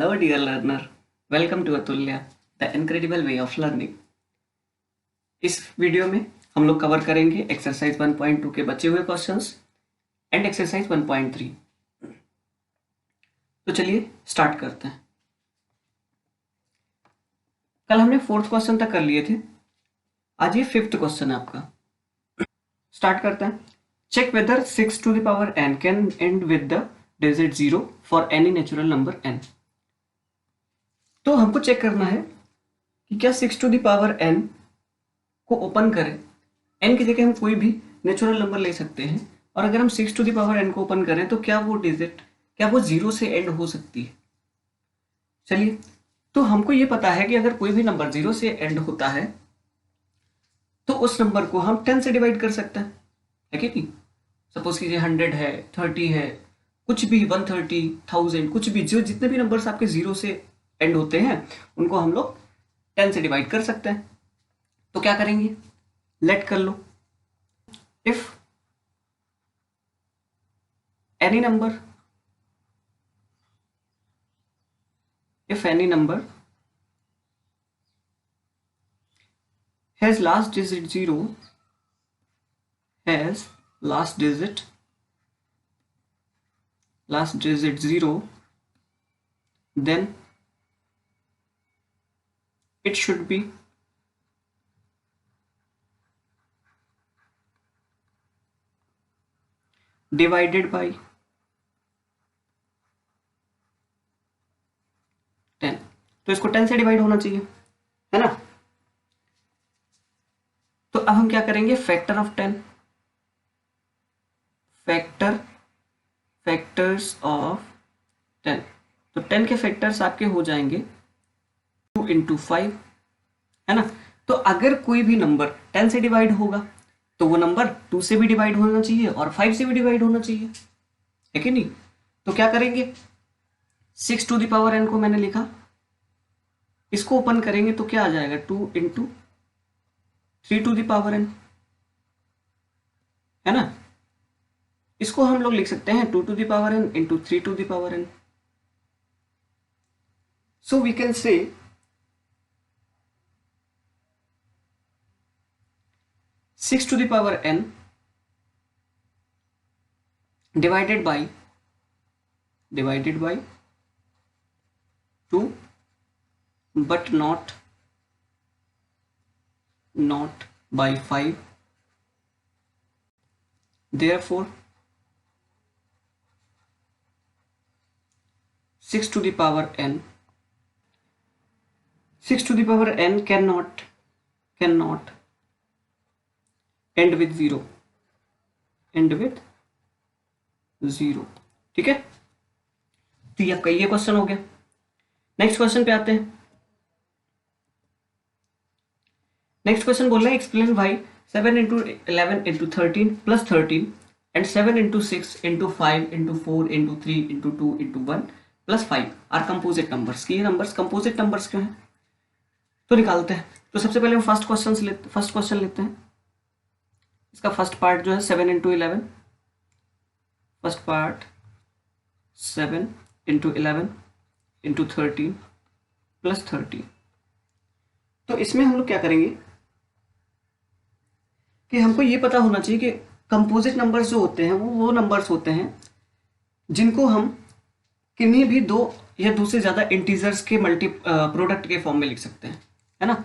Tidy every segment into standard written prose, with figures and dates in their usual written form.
Hello, dear learner. Welcome to Atulya, the incredible way of learning. इस video में हम लोग कवर करेंगे एक्सरसाइज 1.2 के बचे हुए क्वेश्चंस एंड एक्सरसाइज 1.3। तो चलिए स्टार्ट करते हैं। कल हमने 4th क्वेश्चन तक कर लिए थे, आज ये 5th क्वेश्चन है आपका। स्टार्ट करते हैं। Check whether 6 to the power n can end with the digit 0 for any natural number n। तो हमको चेक करना है कि क्या 6 to the power n को ओपन करें, n की जगह हम कोई भी नेचुरल नंबर ले सकते हैं, और अगर हम 6 to the power n को ओपन करें तो क्या वो डिजिट क्या वो 0 से एंड हो सकती है। चलिए, तो हमको ये पता है कि अगर कोई भी नंबर 0 से एंड होता है तो उस नंबर को हम 10 से डिवाइड कर सकते हैं, है कि नहीं। सपोज कीजिए 100 है, 30 है, कुछ भी 130, 1000, कुछ भी, जो जितने भी नंबर्स आपके 0 से एंड होते हैं उनको हम लोग 10 से डिवाइड कर सकते हैं। तो क्या करेंगे, लेट कर लो। If any number has last digit 0, has last digit 0, then it should be divided by 10। तो इसको 10 से डिवाइड होना चाहिए, है ना। तो अब हम क्या करेंगे, फैक्टर ऑफ 10, फैक्टर्स ऑफ 10। तो 10 के फैक्टर्स आपके हो जाएंगे 2 into 5, है ना। तो अगर कोई भी नंबर 10 से डिवाइड होगा तो वो नंबर 2 से भी डिवाइड होना चाहिए और 5 से भी डिवाइड होना चाहिए, है कि नहीं। तो क्या करेंगे, 6 to the power n को मैंने लिखा, इसको ओपन करेंगे तो क्या आ जाएगा, 2 into 3 to the power n, है ना। इसको हम लोग लिख सकते हैं 2 to the power n into 3 to the power n। So we can say 6 to the power n divided by 2, but not by 5। Therefore 6 to the power n cannot end with 0, ठीक है। तो ये आपका ये क्वेश्चन हो गया। Next question पे आते हैं। नेक्स्ट क्वेश्चन बोल रहा है explain why 7 into 11 into 13 plus 13 and 7 into 6 into 5 into 4 into 3 into 2 into 1 plus 5 are composite numbers. ये नंबर्स कंपोजिट नंबर्स क्यों हैं, तो निकालते हैं। तो सबसे पहले हम फर्स्ट क्वेश्चन लेते हैं। इसका फर्स्ट पार्ट जो है 7 into 11, first part 7 into 11 into 13 plus 13। तो इसमें हम लोग क्या करेंगे कि हमको ये पता होना चाहिए कि कंपोजिट नंबर्स जो होते हैं वो नंबर्स होते हैं जिनको हम किन्हीं भी दो या दो से ज्यादा इंटीजर्स के प्रोडक्ट के फॉर्म में लिख सकते हैं, है ना।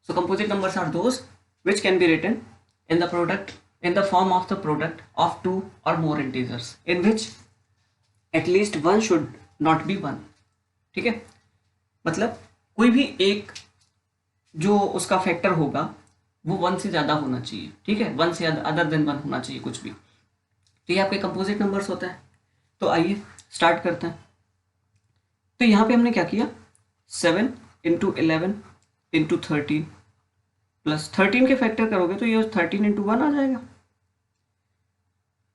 So composite numbers are those which can be written in the form of the product of 2 or more integers in which at least one should not be 1, ठीक है। मतलब कोई भी एक जो उसका फैक्टर होगा वो 1 से ज्यादा होना चाहिए, ठीक है। 1 से अदर देन 1 होना चाहिए कुछ भी। तो ये आपके कंपोजिट नंबर्स होता है। तो आइए स्टार्ट करते हैं। तो यहाँ पे हमने क्या किया, 7 into 11 into 13 प्लस 13 के फैक्टर करोगे तो ये 13 into 1 आ जाएगा।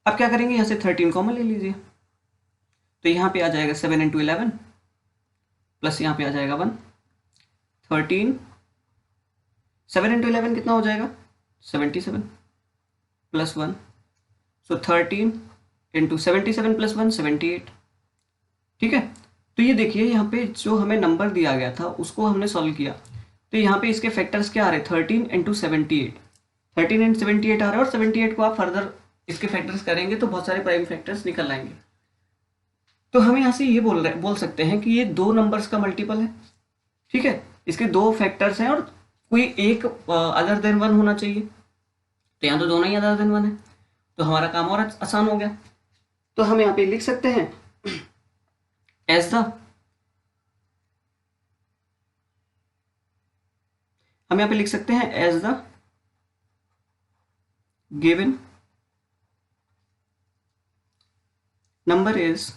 अब क्या करेंगे, यहाँ से 13 कॉमन ले लीजिए, तो यहाँ पे आ जाएगा 7 into 11 प्लस यहाँ पे आ जाएगा 1। 7 into 11 कितना हो जाएगा, 77 प्लस 1। सो 13 into 77 प्लस 1 78, ठीक है। तो ये देखिए यहाँ पे जो हमें नंबर दिया गया था उसको हमने सॉल्व किया, तो यहाँ पे इसके फैक्टर्स क्या आ रहे, 13 इंटू 78, 13 इंटू 78 आ रहा है, और 78 को आप फर्दर इसके फैक्टर्स करेंगे तो बहुत सारे प्राइम फैक्टर्स निकल आएंगे। तो हम यहाँ से ये बोल सकते हैं कि ये दो नंबर्स का मल्टीपल है, ठीक है, इसके दो फैक्टर्स हैं और कोई एक अदर देन वन होना चाहिए, तो यहाँ तो दोनों ही अदर देन वन है, तो हमारा काम और आसान हो गया। तो हम यहाँ पे लिख सकते हैं एज द, हम यहाँ पे लिख सकते हैं as the given number is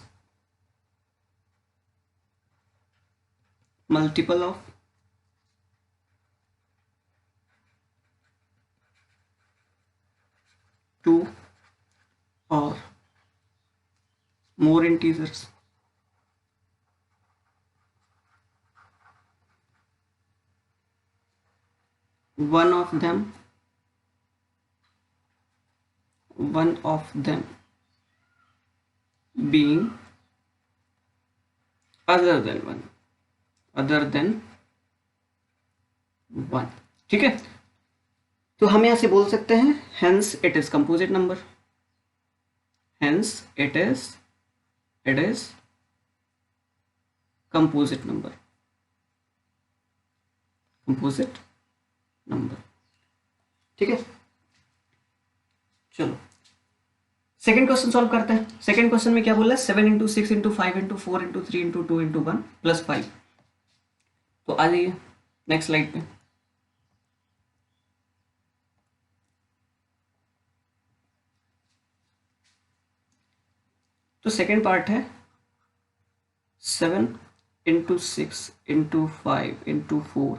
multiple of two or more integers, one of them being other than one, ठीक है। तो हम यहां से बोल सकते हैं hence it is composite number, hence it is composite number, ठीक है। चलो सेकेंड क्वेश्चन सॉल्व करते हैं। सेकेंड क्वेश्चन में क्या बोला है, 7 into 6 into 5 into 4 into 3 into 2 into 1 plus 5। तो आ जाइए नेक्स्ट स्लाइड पे। तो सेकेंड पार्ट है 7 into 6 into 5 into 4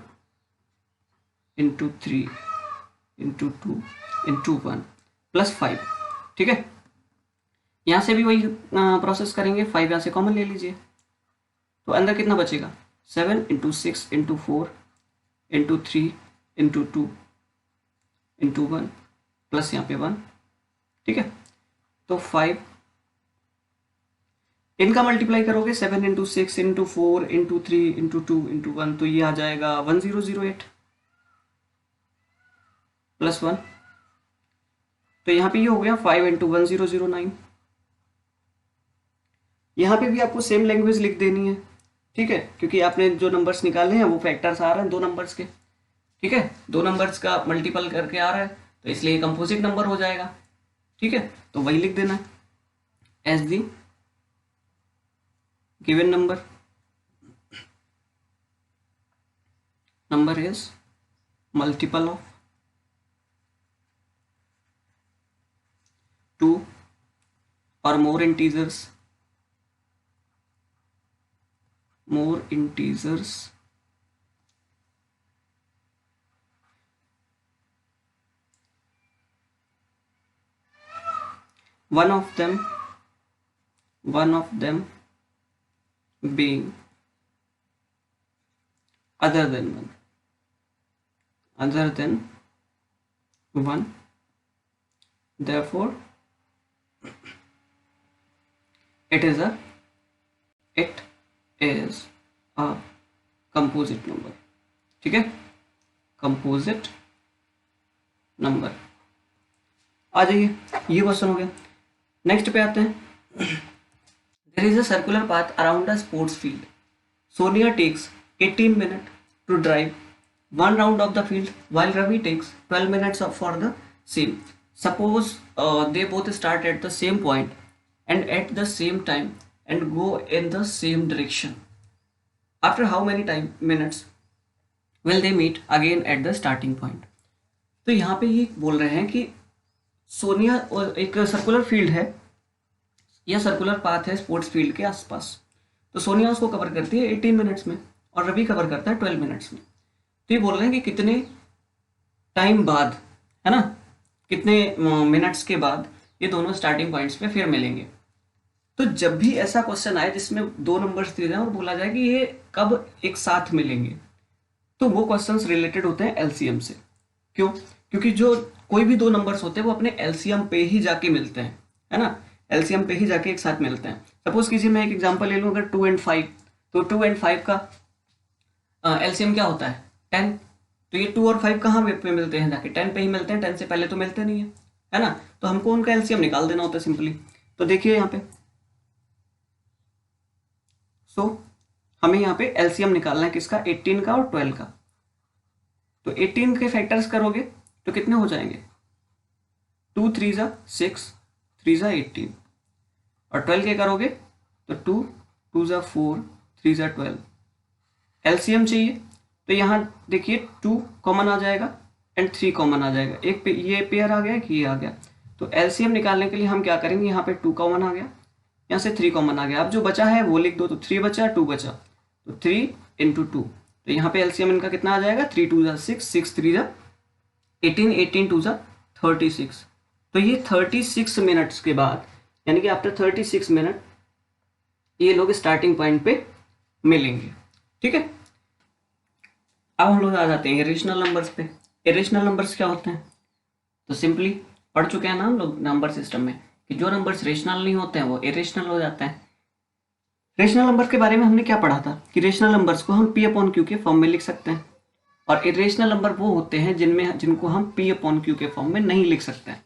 into 3 into 2 into 1 plus 5, ठीक है। यहां से भी वही प्रोसेस करेंगे, 5 यहां से कॉमन ले लीजिए, तो अंदर कितना बचेगा, 7 into 6 into 4 into 3 into 2 into 1 plus यहाँ पे 1, ठीक है। तो 5 इनका मल्टीप्लाई करोगे 7 into 6 into 4 into 3 into 2 into 1, तो ये आ जाएगा 1008 प्लस 1। तो यहाँ पे ये हो गया 5 इंटू 1009। यहाँ पे भी आपको सेम लैंग्वेज लिख देनी है, ठीक है, क्योंकि आपने जो नंबर्स निकाले हैं वो फैक्टर्स आ रहे हैं दो नंबर्स के, ठीक है, दो नंबर्स का मल्टीपल करके आ रहा है, तो इसलिए कंपोजिट नंबर हो जाएगा, ठीक है। तो वही लिख देना है as the given number is multiple of 2 or more integers one of them being other than one, therefore it is a composite number, ठीक है, कंपोजिट नंबर। आ जाइए, ये क्वेश्चन हो गया। नेक्स्ट पे आते हैं। There is a circular path around a sports field. Sonia takes 18 minute to drive one round of the field while Ravi takes 12 minutes for the same. Suppose they both start at the same point and at the same time and go in the same direction. After how many minutes will they meet again at the starting point? तो यहाँ पे ये बोल रहे हैं कि सोनिया एक circular field है या सर्कुलर पाथ है स्पोर्ट्स फील्ड के आसपास, तो सोनिया उसको कवर करती है 18 मिनट्स में और रवि कवर करता है 12 मिनट्स में। तो ये बोल रहे हैं कि कितने टाइम बाद, है ना, कितने मिनट्स के बाद ये दोनों स्टार्टिंग पॉइंट्स पे फिर मिलेंगे। तो जब भी ऐसा क्वेश्चन आए जिसमें दो नंबर्स दिए जाए और बोला जाए कि ये कब एक साथ मिलेंगे, तो वो क्वेश्चंस रिलेटेड होते हैं एलसीएम से। क्यों? क्योंकि जो कोई भी दो नंबर्स होते हैं वो अपने एलसीएम पे ही जाके मिलते हैं, है ना, एलसीएम पे ही जाके एक साथ मिलते हैं। सपोज कीजिए मैं एक एग्जांपल ले लूँ, अगर 2 और 5, तो 2 एंड 5 का एलसीएम क्या होता है 10। तो ये 2 और 5 कहाँ पे मिलते हैं, जाके 10 पे ही मिलते हैं, 10 से पहले तो मिलते नहीं है ना। तो हमको उनका एलसीएम निकाल देना होता है सिंपली। तो देखिए यहाँ पे, सो हमें यहाँ पे एलसीएम निकालना है किसका, 18 का और 12 का। तो 18 के फैक्टर्स करोगे तो कितने हो जाएंगे, 2 3 जा 6, 3 जा 18, और 12 के करोगे तो 2 2 जा 4, 3 जा 12। एलसीएम चाहिए तो यहाँ देखिए 2 कॉमन आ जाएगा एंड 3 कॉमन आ जाएगा, एक पे ये पेयर आ गया कि ये आ गया। तो एलसीएम निकालने के लिए हम क्या करेंगे, यहाँ पे 2 कॉमन आ गया, यहाँ से 3 कॉमन आ गया, अब जो बचा है वो लिख दो। तो 3 बचा 2 बचा, तो 3 इंटू 2, तो यहाँ पे एलसीएम इनका कितना आ जाएगा, 3 2 जा 6, 6 3 जा 18, 18 2 जा 36। तो ये 36 मिनट्स के बाद, यानी कि आफ्टर 36 मिनट ये लोग स्टार्टिंग पॉइंट पे मिलेंगे। ठीक है, अब हम लोग आ जाते हैं इरेशनल नंबर्स पे। इरेशनल नंबर्स क्या होते हैं, तो सिंपली पढ़ चुके हैं ना हम लोग नंबर सिस्टम में कि जो नंबर्स रेशनल नहीं होते हैं वो इरेशनल हो जाते हैं। रेशनल नंबर के बारे में हमने क्या पढ़ा था कि रेशनल नंबर्स को हम पी अपॉन क्यू के फॉर्म में लिख सकते हैं, और इरेशनल नंबर वो होते हैं जिनको हम पी अपॉन क्यू के फॉर्म में नहीं लिख सकते हैं।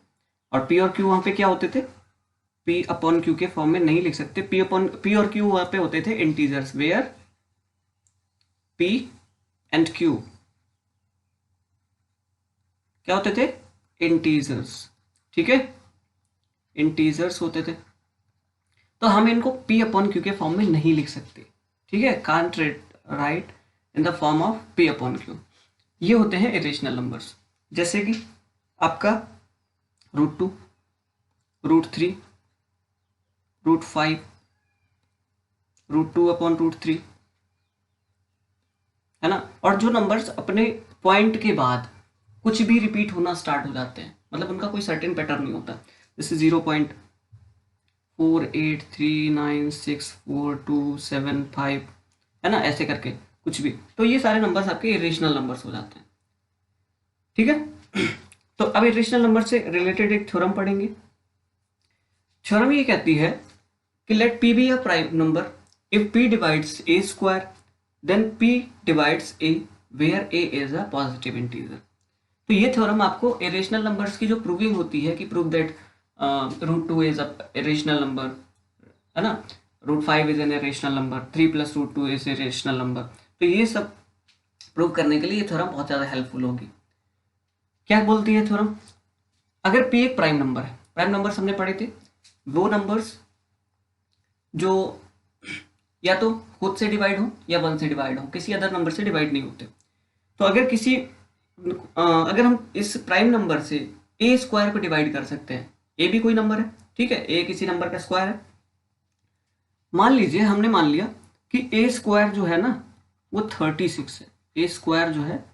और पी और क्यू वहाँ पे क्या होते थे, पी अपॉन क्यू के फॉर्म में नहीं लिख सकते। पी और क्यू वहाँ पे होते थे integers, where P and Q क्या होते थे, इंटीजर्स। ठीक है, इंटीजर्स होते थे, तो हम इनको पी अपॉन क्यू के फॉर्म में नहीं लिख सकते। ठीक है, can't right in the form of P upon Q. ये होते हैं इरेशनल नंबर्स, जैसे कि आपका √2, √3, √5, √2 अपॉन √3, है ना। और जो नंबर्स अपने पॉइंट के बाद कुछ भी रिपीट होना स्टार्ट हो जाते हैं, मतलब उनका कोई सर्टेन पैटर्न नहीं होता, जैसे 0.483964275, है ना, ऐसे करके कुछ भी, तो ये सारे नंबर्स आपके इरेशनल नंबर्स हो जाते हैं। ठीक है, तो अब इरेशनल नंबर से रिलेटेड एक थ्योरम पढ़ेंगे। थ्योरम ये कहती है कि let P be a prime number if P divides A square then P divides A where A is a positive integer. तो ये थ्योरम आपको इरेशनल नंबर्स की जो प्रूविंग होती है कि prove that √2 is a irrational number, है ना, √5 is an irrational number, 3 + √2 is irrational number, तो ये सब प्रूव करने के लिए ये थ्योरम बहुत ज़्यादा हेल्पफुल होगी। क्या बोलती है थ्योरम, अगर पी एक प्राइम नंबर है, प्राइम नंबर्स हमने पढ़े थे वो नंबर्स जो या तो खुद से डिवाइड हो या 1 से डिवाइड हो, किसी अदर नंबर से डिवाइड नहीं होते। तो अगर हम इस प्राइम नंबर से ए स्क्वायर को डिवाइड कर सकते हैं, ए भी कोई नंबर है, ठीक है, ए किसी नंबर का स्क्वायर है। मान लीजिए हमने मान लिया कि ए स्क्वायर जो है ना वो 36 है, ए स्क्वायर जो है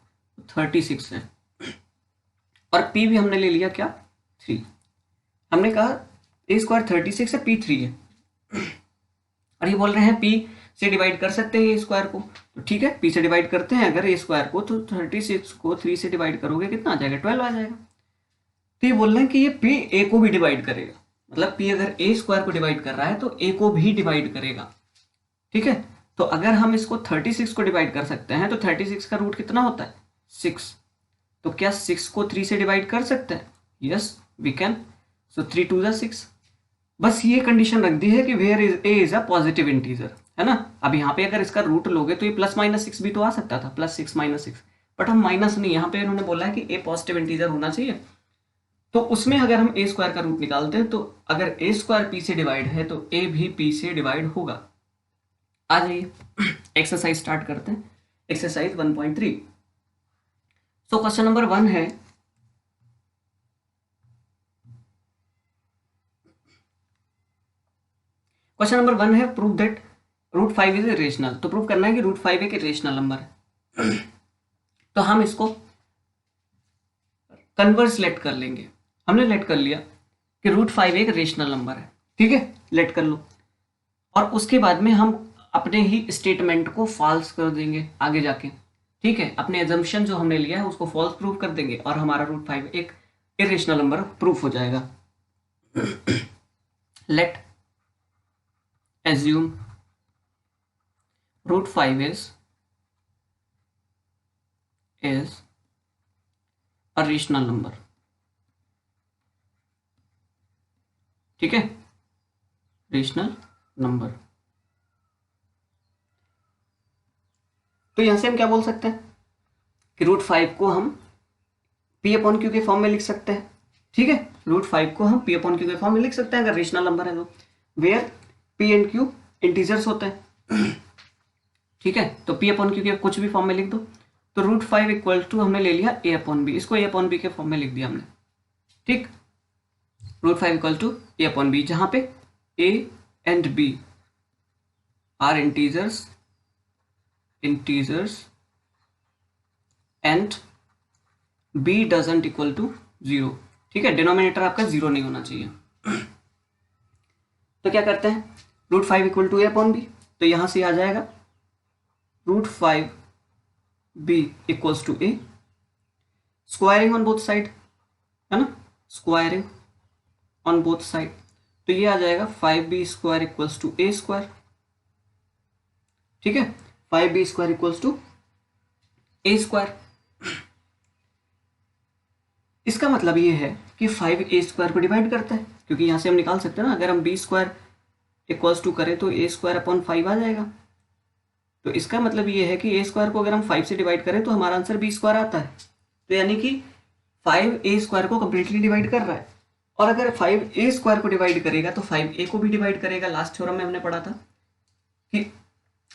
36 है, और पी भी हमने ले लिया क्या, 3। हमने कहा ए स्क्वायर 36 है, पी 3 है, और ये बोल रहे हैं पी से डिवाइड कर सकते हैं ए स्क्वायर को, तो ठीक है पी से डिवाइड करते हैं अगर ए स्क्वायर को, तो 36 को 3 से डिवाइड करोगे कितना आ जाएगा, 12 आ जाएगा। तो ये बोल रहे हैं कि ये पी ए को भी डिवाइड करेगा, मतलब पी अगर ए स्क्वायर को डिवाइड कर रहा है तो ए को भी डिवाइड करेगा। ठीक है, तो अगर हम इसको 36 को डिवाइड कर सकते हैं तो 36 का रूट कितना होता है, 6। तो क्या 6 को 3 से डिवाइड कर सकते हैं, यस वी कैन। सो 3 2 जा 6। बस ये कंडीशन रख दी है कि where is A is a positive integer, है ना। अब यहाँ पे अगर इसका रूट लोगे तो ये +-6 भी तो आ सकता था, +6 -6, बट हम माइनस नहीं, यहाँ पे इन्होंने बोला है कि ए पॉजिटिव इंटीजर होना चाहिए। तो उसमें अगर हम ए स्क्वायर का रूट निकालते हैं तो अगर ए स्क्वायर पी से डिवाइड है तो ए भी पी से डिवाइड होगा। आ जाइए एक्सरसाइज स्टार्ट करते हैं, एक्सरसाइज 1.3। सो क्वेश्चन नंबर 1 है, क्वेश्चन नंबर 1 है प्रूव दैट √5 इज इरेशनल। तो प्रूव करना है कि √5 एक इरेशनल नंबर है। तो हम इसको कन्वर्स लेट कर लेंगे। हमने लेट कर लिया कि √5 एक रेशनल नंबर है, ठीक है, लेट कर लो, और उसके बाद में हम अपने ही स्टेटमेंट को फॉल्स कर देंगे आगे जाके। ठीक है, अपने एजम्पशन जो हमने लिया है उसको फॉल्स प्रूव कर देंगे और हमारा √5 एक इरेशनल नंबर प्रूफ हो जाएगा। Let assume root 5 is a rational number. ठीक है, रेशनल नंबर। तो यहां से हम क्या बोल सकते हैं कि रूट 5 को हम पी अपॉन क्यू के फॉर्म में लिख सकते हैं। ठीक है, रूट 5 को हम पी अपॉन क्यू के फॉर्म में लिख सकते हैं अगर रेशनल नंबर है तो, where P and Q integers होते हैं। ठीक है, तो पी अपॉन क्यू के कुछ भी फॉर्म में लिख दो। तो रूट 5 इक्वल टू हमने ले लिया ए अपॉन बी, इसको ए अपॉन बी के फॉर्म में लिख दिया हमने। ठीक, root 5 equal to A upon B, जहां पे A and B are integers and B doesn't equal to 0। ठीक है, डिनोमिनेटर आपका 0 नहीं होना चाहिए। तो क्या करते हैं, root 5 equal to A upon B, तो यहां से आ जाएगा root 5 B equals to A, squaring on both side, है ना, स्क्वायरिंग ऑन बोथ साइड, तो ये आ जाएगा 5b square equals to A square. ठीक है, 5b square equals to A square. इसका मतलब ये है कि 5a स्क्वायर को डिवाइड करता है, क्योंकि यहां से हम निकाल सकते हैं ना, अगर हम b स्क्वायर इक्वल्स टू करें तो a स्क्वायर अपॉन 5 आ जाएगा। तो इसका मतलब ये है कि a स्क्वायर को अगर हम 5 से डिवाइड करें तो हमारा आंसर b स्क्वायर आता है। तो यानी कि 5a स्क्वायर को कंप्लीटली डिवाइड कर रहा है, और अगर 5a स्क्वायर को डिवाइड करेगा तो 5a को भी डिवाइड करेगा। लास्ट थ्योरम में हमने पढ़ा था कि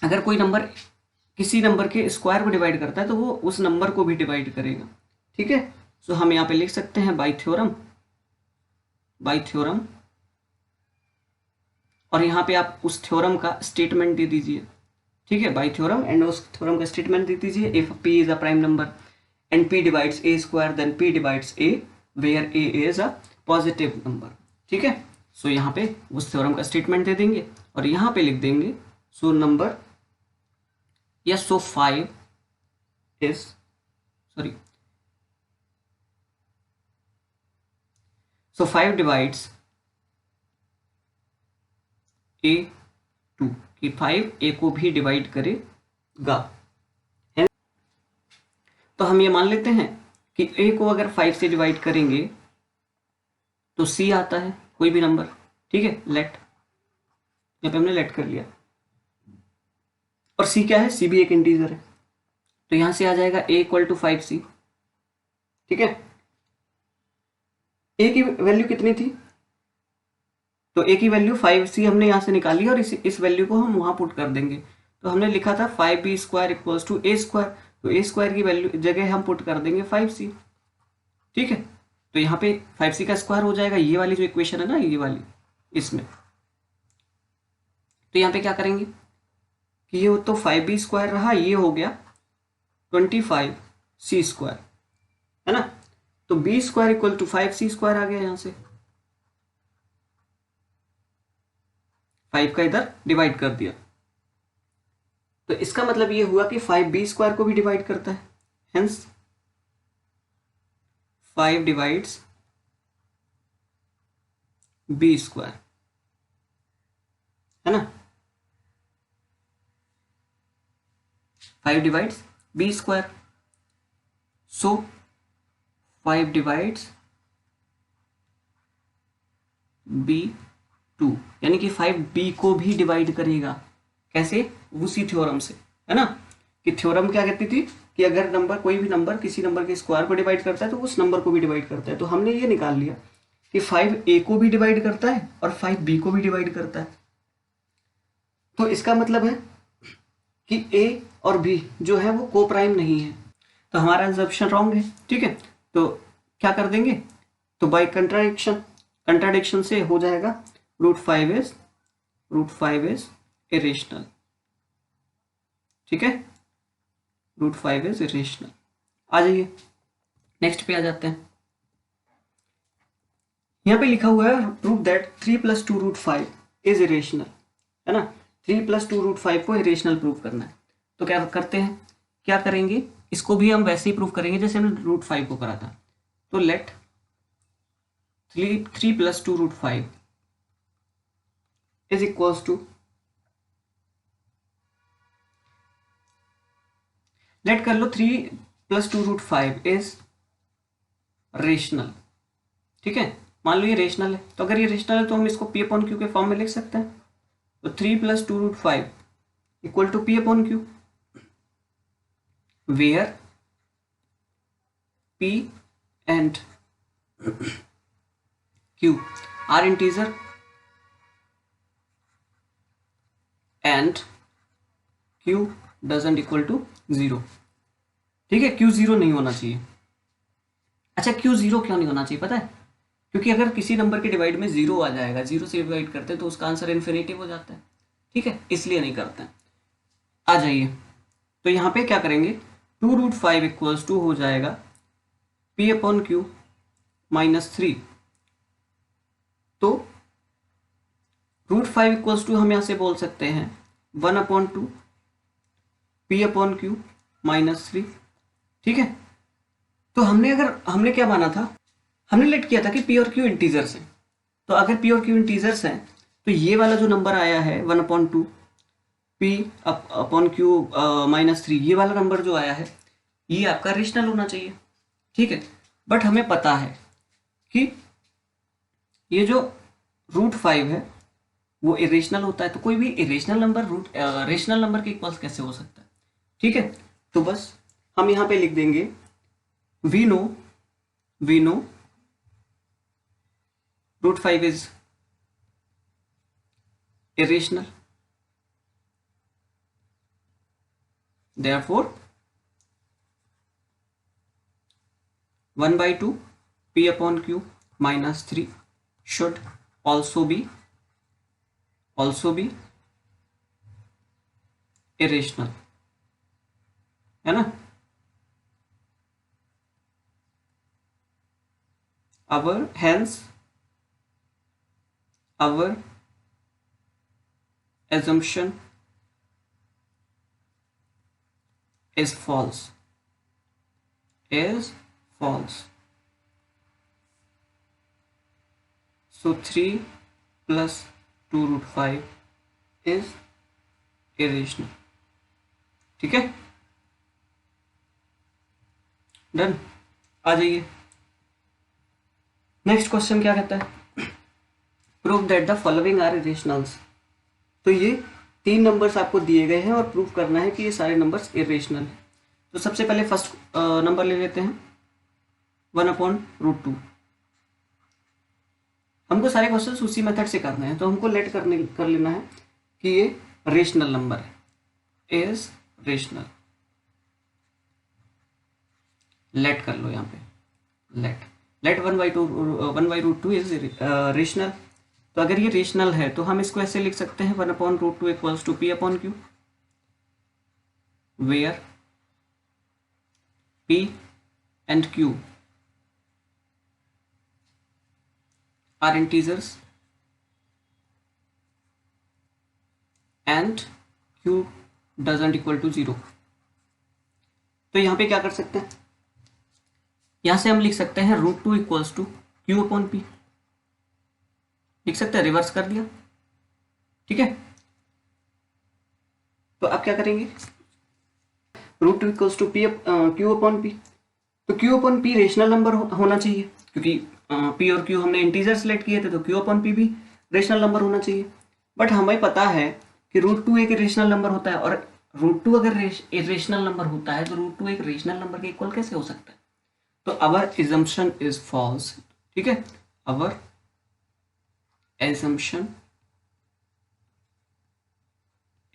अगर कोई नंबर किसी नंबर के स्क्वायर को डिवाइड करता है तो वो उस नंबर को भी डिवाइड करेगा। ठीक है, सो हम यहाँ पे लिख सकते हैं बाय थ्योरम, और यहाँ पे आप उस थ्योरम का स्टेटमेंट दे दीजिए। ठीक है, बाय थ्योरम एंड उस थ्योरम का स्टेटमेंट दे दीजिए। If p is a prime number and p divides a square then p divides a where a is a positive number. ठीक है, सो यहाँ पे उस थ्योरम का स्टेटमेंट दे देंगे और यहाँ पे लिख देंगे सो नंबर या सो 5 is sorry so 5 divides a 2 कि 5 a को भी डिवाइड करेगा। तो हम ये मान लेते हैं कि a को अगर 5 से डिवाइड करेंगे तो c आता है कोई भी नंबर। ठीक है, लेट, यहाँ पे हमने लेट कर लिया, और c क्या है, c भी एक इंटीजर है, तो यहां से आ जाएगा a इक्वल टू 5c। ठीक है, a की वैल्यू कितनी थी, तो a की वैल्यू 5c हमने यहां से निकाली और इस वैल्यू को हम वहां पुट कर देंगे। तो हमने लिखा था 5b square equals to a स्क्वायर, तो a स्क्वायर की वैल्यू जगह हम पुट कर देंगे 5c। ठीक है, तो यहाँ पे 5c का स्क्वायर हो जाएगा, ये वाली जो इक्वेशन है ना, ये वाली, इसमें। तो यहाँ पे क्या करेंगे कि ये तो 5b स्क्वायर रहा, ये हो गया 25c स्क्वायर, है ना, तो b square equal to 5c square आ गया। यहां से 5 का इधर डिवाइड कर दिया, तो इसका मतलब ये हुआ कि 5b स्क्वायर को भी डिवाइड करता है, हेंस 5 डिवाइड्स b स्क्वायर, है ना, 5 डिवाइड्स b स्क्वायर, सो 5 डिवाइड्स b2, यानी कि 5b को भी डिवाइड करेगा। कैसे, उसी थ्योरम से, है ना, कि थ्योरम क्या कहती थी कि अगर नंबर, कोई भी नंबर किसी नंबर के स्क्वायर को डिवाइड करता है तो उस नंबर को भी डिवाइड करता है। तो हमने ये निकाल लिया कि 5a को भी डिवाइड करता है और 5b को भी डिवाइड करता है। तो इसका मतलब है कि a और b जो है वो को प्राइम नहीं है, तो हमारा अजम्पशन रॉन्ग है। ठीक है, तो क्या कर देंगे, तो बाय कंट्राडिक्शन से हो जाएगा रूट 5 इज इरेशनल। ठीक है, रूट 5 इज इरेशनल। आ जाइए नेक्स्ट पे आ जाते हैं। यहाँ पे लिखा हुआ है prove that 3 + 2 root 5 is irrational, है ना, 3 + 2 रूट 5 को इरेशनल प्रूव करना है। तो क्या करते हैं, क्या करेंगे, इसको भी हम वैसे ही प्रूव करेंगे जैसे हमने रूट 5 को करा था। तो let 3 + 2 root 5 is equals to let कर लो 3 + 2√5 इज रेशनल, ठीक है। मान लो ये रेशनल है, तो अगर ये रेशनल है तो हम इसको P अपॉन क्यू के फॉर्म में लिख सकते हैं। तो 3 + 2√5 equal to P upon Q, where P and Q are integer and Q doesn't equal to 0, ठीक है। Q 0 नहीं होना चाहिए। अच्छा, Q 0 क्यों नहीं होना चाहिए पता है? क्योंकि अगर किसी नंबर के डिवाइड में 0 आ जाएगा, 0 से डिवाइड करते हैं तो उसका आंसर इन्फिनेटिव हो जाता है, ठीक है, इसलिए नहीं करते हैं। आ जाइए, तो यहाँ पे क्या करेंगे, 2√5 इक्वल्स टू हो जाएगा P अपॉन क्यू -3। तो √5 इक्वल्स टू हम यहाँ से बोल सकते हैं 1/2 P अपॉन क्यू -3, ठीक है। तो हमने क्या माना था, हमने लेट किया था कि P और Q इंटीजर्स हैं। तो अगर P और Q इंटीजर्स हैं तो ये वाला जो नंबर आया है 1/2 P अपॉन क्यू -3, ये वाला नंबर जो आया है ये आपका रेशनल होना चाहिए, ठीक है। बट हमें पता है कि ये जो √5 है वो इरेशनल होता है, तो कोई भी इरेशनल नंबर रेशनल नंबर के इक्वल्स कैसे हो सकता है, ठीक है। तो बस हम यहाँ पे लिख देंगे we know √5 is irrational, therefore 1/2 P upon Q -3 should also be irrational, है ना। hence our assumption is false, so 3 + 2√5 is irrational, ठीक है। डन। आ जाइए, नेक्स्ट क्वेश्चन क्या कहता है, prove that the following are irrationals. तो ये 3 नंबर्स आपको दिए गए हैं और प्रूव करना है कि ये सारे नंबर्स इरेशनल हैं। तो सबसे पहले फर्स्ट नंबर ले लेते हैं 1/√2। हमको सारे क्वेश्चन उसी मेथड से करने हैं, तो हमको लेट कर लेना है कि ये रेशनल नंबर है, इज रेशनल। लेट कर लो यहाँ पे, लेट 1/√2 इज रेशनल। तो अगर ये रेशनल है तो हम इसको ऐसे लिख सकते हैं 1/√2 equals to P upon Q, where P and Q are integers and Q doesn't equal to 0। तो यहाँ पे क्या कर सकते हैं, यहाँ से हम लिख सकते हैं √2 equals to Q upon P, लिख सकते हैं, रिवर्स कर दिया, ठीक है। तो अब क्या करेंगे, √2 equals to Q upon P। तो Q upon P rational number होना चाहिए, क्योंकि P और Q हमने इंटीजर सेलेक्ट किए थे, तो Q अपॉन P भी रेशनल नंबर होना चाहिए। बट हमें पता है कि √2 एक रेशनल नंबर होता है, और √2 अगर रेशनल नंबर होता है तो √2 एक रेशनल नंबर के इक्वल कैसे हो सकता है। तो अवर एजम्पशन इज फॉल्स, ठीक है। Our assumption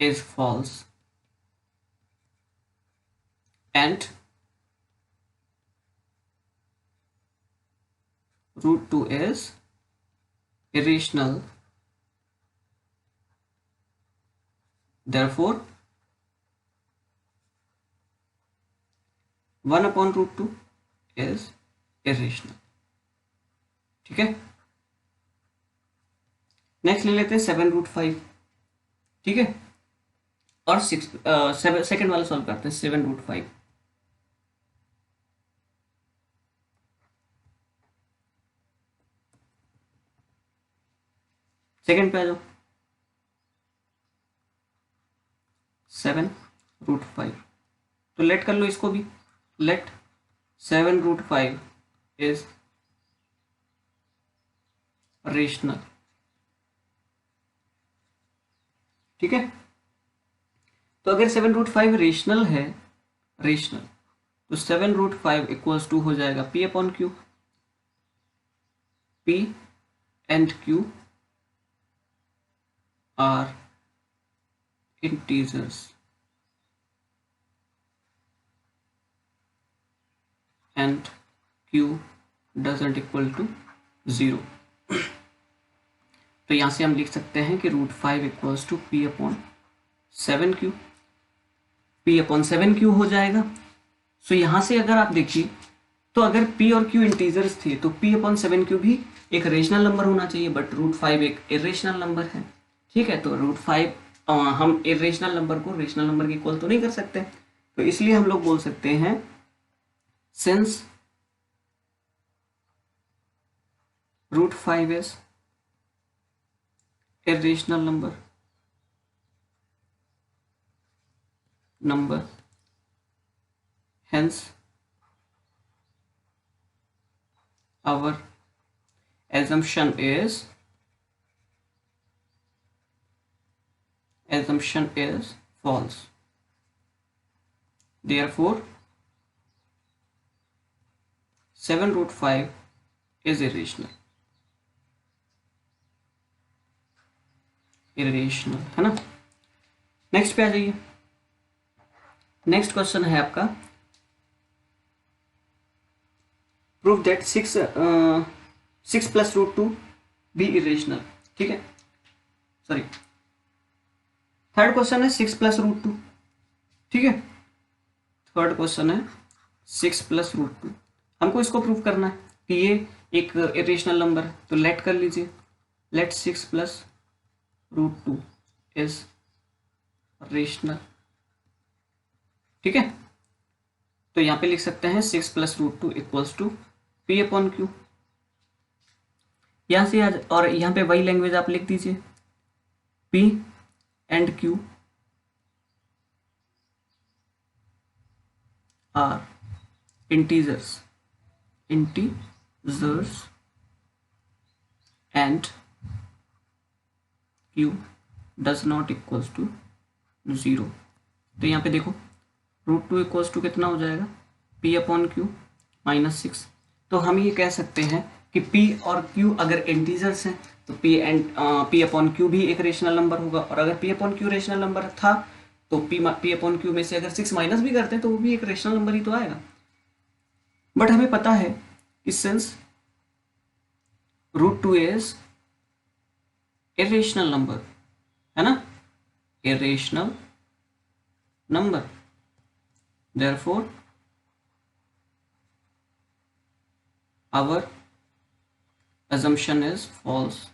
is false and √2 is irrational, therefore 1/√2 is irrational, ठीक है। नेक्स्ट ले लेते हैं 7√5, ठीक है। और सेकेंड वाला सॉल्व करते हैं 7√5। सेकेंड पे आ जाओ, 7√5। तो लेट कर लो इसको भी, लेट 7√5 इज रेशनल। ठीक है, तो अगर 7√5 रेशनल है, रेशनल, तो 7√5 इक्वल्स टू हो जाएगा P upon Q। P and Q are integers and Q doesn't equal to 0। तो यहां से हम लिख सकते हैं कि √5 equals to P upon 7Q। P upon 7Q हो जाएगा। सो यहां से अगर आप देखिए तो अगर P और Q इंटीजर्स थे तो P अपॉन 7Q भी एक रेशनल नंबर होना चाहिए, बट √5 एक इरेशनल नंबर है। ठीक है, तो √5 हम इरेशनल नंबर को रेशनल नंबर के इक्वल तो नहीं कर सकते, तो इसलिए हम लोग बोल सकते हैं since √5 is irrational number hence our assumption is false, therefore 7√5 is irrational है ना। नेक्स्ट पे आ जाइए। नेक्स्ट क्वेश्चन है आपका, prove that 6 plus √2 be irrational. ठीक है, सॉरी, थर्ड क्वेश्चन है 6 प्लस √2। ठीक है, थर्ड क्वेश्चन है 6 प्लस √2। हमको इसको प्रूव करना है कि ये एक इरेशनल नंबर है, तो लेट कर लीजिए, लेट 6 प्लस √2 इज रेशनल। ठीक है, तो यहां पे लिख सकते हैं 6 plus √2 equals to P upon Q। यहां से आज, और यहां पे वही लैंग्वेज आप लिख दीजिए, P and Q are integers and Q does not equals to 0। तो यहाँ पे देखो √2 इक्वल्स टू कितना हो जाएगा, P अपॉन Q -6। तो हम ये कह सकते हैं कि P और Q अगर इंटीजर्स हैं तो P अपॉन Q भी एक रेशनल नंबर होगा, और अगर P upon Q rational number था तो P अपॉन Q में से अगर 6 माइनस भी करते हैं तो वो भी एक रेशनल नंबर ही तो आएगा। बट हमें पता है कि सिंस √2 इज इरेशनल नंबर, है ना, irrational number, therefore our assumption is false,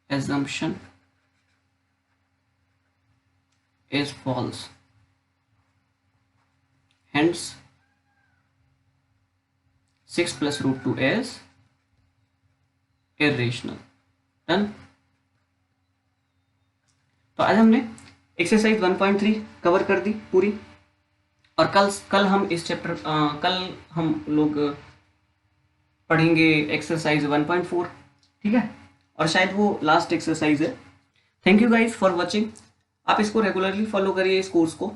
assumption is false, hence 6 plus √2 is irrational। Done. तो आज हमने एक्सरसाइज 1.3 कवर कर दी पूरी, और कल हम इस चैप्टर कल हम लोग पढ़ेंगे एक्सरसाइज 1.4। ठीक है, और शायद वो लास्ट एक्सरसाइज है। Thank you guys for watching. आप इसको रेगुलरली फॉलो करिए इस कोर्स को,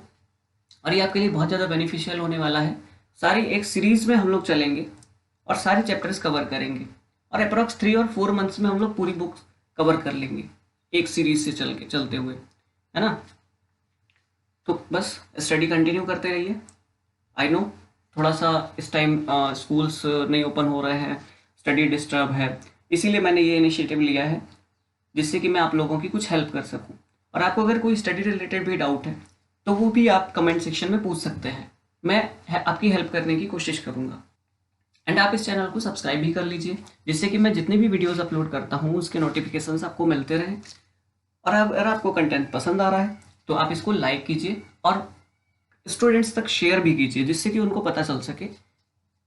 और ये आपके लिए बहुत ज़्यादा बेनिफिशियल होने वाला है। सारी एक सीरीज में हम लोग चलेंगे और सारे चैप्टर्स कवर करेंगे, और अप्रॉक्स 3 और 4 मंथ्स में हम लोग पूरी बुक्स कवर कर लेंगे एक सीरीज से चलते हुए, है ना। तो बस स्टडी कंटिन्यू करते रहिए। आई नो थोड़ा सा इस टाइम स्कूल्स नहीं ओपन हो रहे हैं, स्टडी डिस्टर्ब है, इसीलिए मैंने ये इनिशिएटिव लिया है जिससे कि मैं आप लोगों की कुछ हेल्प कर सकूं। और आपको अगर कोई स्टडी रिलेटेड भी डाउट है तो वो भी आप कमेंट सेक्शन में पूछ सकते हैं, मैं आपकी हेल्प करने की कोशिश करूँगा। एंड आप इस चैनल को सब्सक्राइब भी कर लीजिए, जिससे कि मैं जितने भी वीडियोज़ अपलोड करता हूँ उसके नोटिफिकेशंस आपको मिलते रहें। और अगर आपको कंटेंट पसंद आ रहा है तो आप इसको लाइक कीजिए और स्टूडेंट्स तक शेयर भी कीजिए, जिससे कि उनको पता चल सके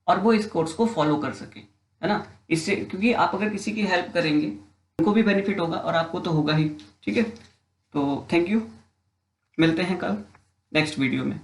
और वो इस कोर्स को फॉलो कर सके, है ना। इससे, क्योंकि आप अगर किसी की हेल्प करेंगे उनको भी बेनिफिट होगा और आपको तो होगा ही। ठीक है, तो थैंक यू, मिलते हैं कल नेक्स्ट वीडियो में।